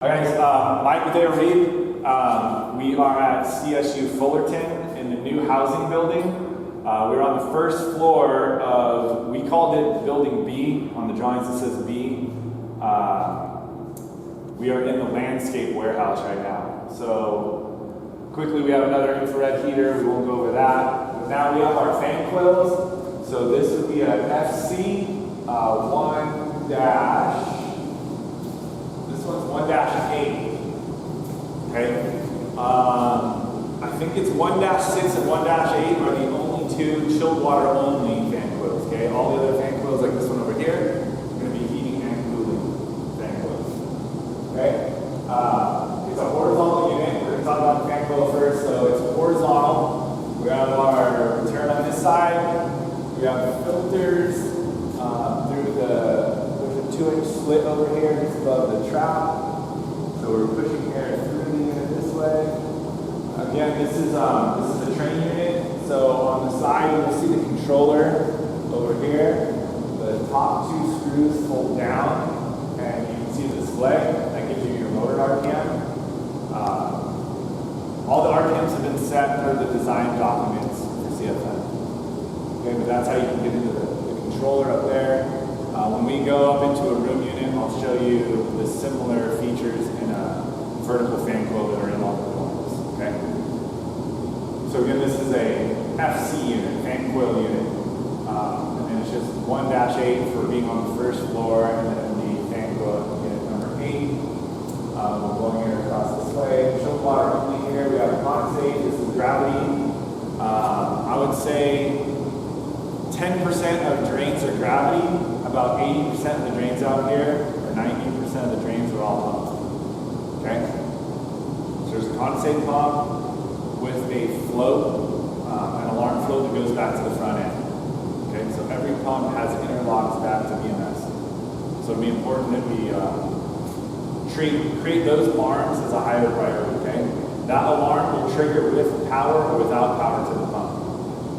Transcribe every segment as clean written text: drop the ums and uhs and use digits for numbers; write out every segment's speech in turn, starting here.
Alright guys, Mike with Reed. We are at CSU Fullerton in the new housing building. We're on the first floor of, we called it Building B. On the drawings it says B. We are in the landscape warehouse right now. So quickly, we have another infrared heater. We won't go over that. But now we have our fan coils. So this would be a FC 1 dash. This one's 1-8. Okay. I think it's 1-6 and 1-8 are the only two chilled water only fan coils. Okay. All the other fan coils, like this one over here, are going to be heating and cooling fan coils. Okay. It's a horizontal unit. We're going to talk about the fan coil first. So it's horizontal. We have our return on this side. We have filters through the 2-inch slit over here just above the trap. So we're pushing air through the unit this way. Again, this is a train unit. So on the side you'll see the controller over here. The top two screws fold down and you can see the display. That gives you your motor RPM. All the RPMs have been set per the design documents for CFM. Okay, but that's how you can get into the controller up there. When we go up into a room unit, I'll show you the similar features in a vertical fan coil that are in all the dorms. Okay. So again, this is a FC unit, fan coil unit, and then it's just 1-8 for being on the first floor, and then the fan coil unit number 8. We're going here across this way. Chilled water only here. We have condensate. This is gravity. I would say 10% of drains are gravity. About 80% of the drains out here, or 90% of the drains are all pumped. Okay? So there's a condensate pump with a float, an alarm float that goes back to the front end. Okay? So every pump has interlocks back to BMS. So it'd be important that we create those alarms as a higher priority. Okay? That alarm will trigger with power or without power to the pump.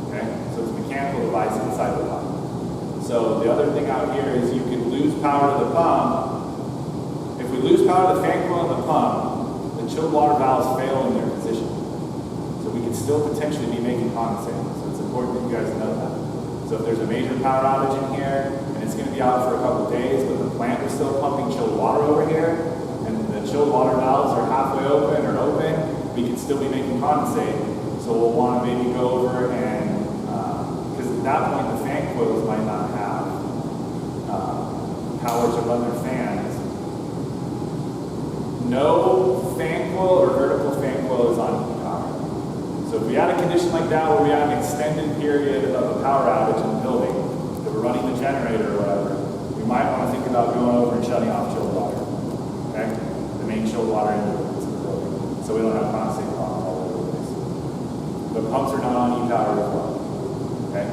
Okay? So it's a mechanical device inside the pump. So the other thing out here is you can lose power to the pump. If we lose power to the fan coil and the pump, the chilled water valves fail in their position. So we could still potentially be making condensate. So it's important that you guys know that. So if there's a major power outage in here, and it's going to be out for a couple of days, but the plant is still pumping chilled water over here, and the chilled water valves are halfway open or open, we could still be making condensate. So we'll want to maybe go over and, because at that point the fan coils might not have power to run their fans. No fan coil or vertical fan coil is on power. So if we had a condition like that where we had an extended period of a power outage in the building, that we're running the generator or whatever, we might want to think about going over and shutting off chilled water. Okay? The main chilled water in the building. So we don't have condensate pumps all over the place. The pumps are not on e-power as well. Okay?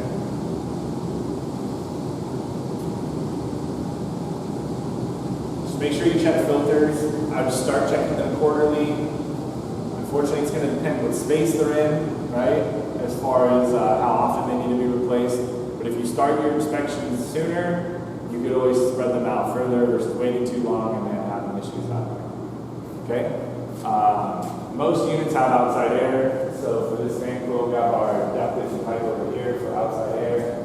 Make sure you check filters. I would start checking them quarterly. Unfortunately, it's going to depend what space they're in, right? As far as how often they need to be replaced. But if you start your inspections sooner, you could always spread them out further versus waiting too long and then having issues happening. Okay? Most units have outside air. So for this fan coil, we have our depth pipe over here for outside air.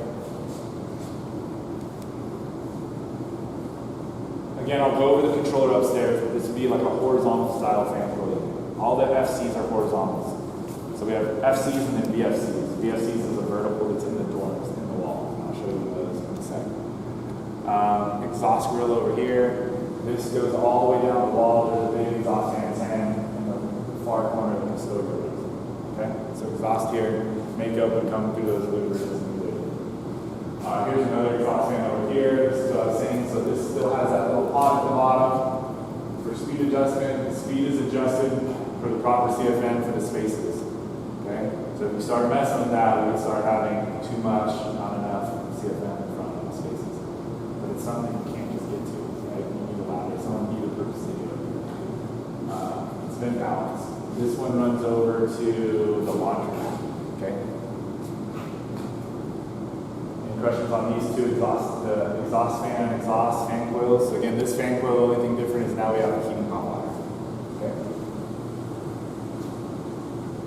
Again, I'll go over the controller upstairs, but this would be like a horizontal style fan coil. All the FCs are horizontals. So we have FCs and then VFCs. VFCs is a vertical that's in the dorms, in the wall. And I'll show you those in a second. Exhaust grill over here. This goes all the way down the wall. There's a big exhaust fan in the far corner of the custodial room. Okay? So exhaust here, makeup would come through those louvers. Here's another exhaust fan over here. This is what I was saying. So this still has that little pod at the bottom for speed adjustment. The speed is adjusted for the proper CFM for the spaces. Okay? So if we start messing with that, we would start having too much, not enough CFM in front of the spaces. But it's something you can't just get to, right? You need a ladder. Someone need a purpose to do it. It's been balanced. This one runs over to the laundry. Okay? Questions on these two exhaust, the exhaust fan coils. So again, this fan coil, the only thing different is now we have a heating hot water.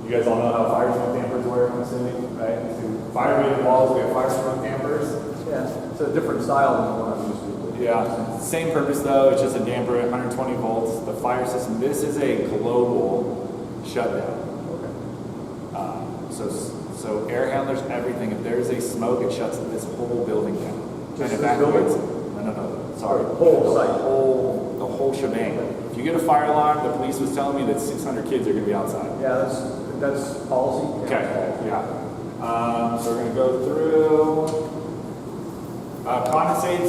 You guys all know how fire smoke dampers work, I'm assuming, right? So fire rated walls, we have fire smoke dampers. Yeah, it's a different style than the one I'm used to. Yeah, same purpose though, it's just a damper at 120 volts. The fire system, this is a global shutdown. Okay. So air handlers, everything. If there's a smoke, it shuts this whole building down. Just And this evacuates. building? No, sorry. The whole site. The whole shebang. If you get a fire alarm, the police was telling me that 600 kids are gonna be outside. Yeah, that's policy. Okay, yeah. So we're gonna go through condensate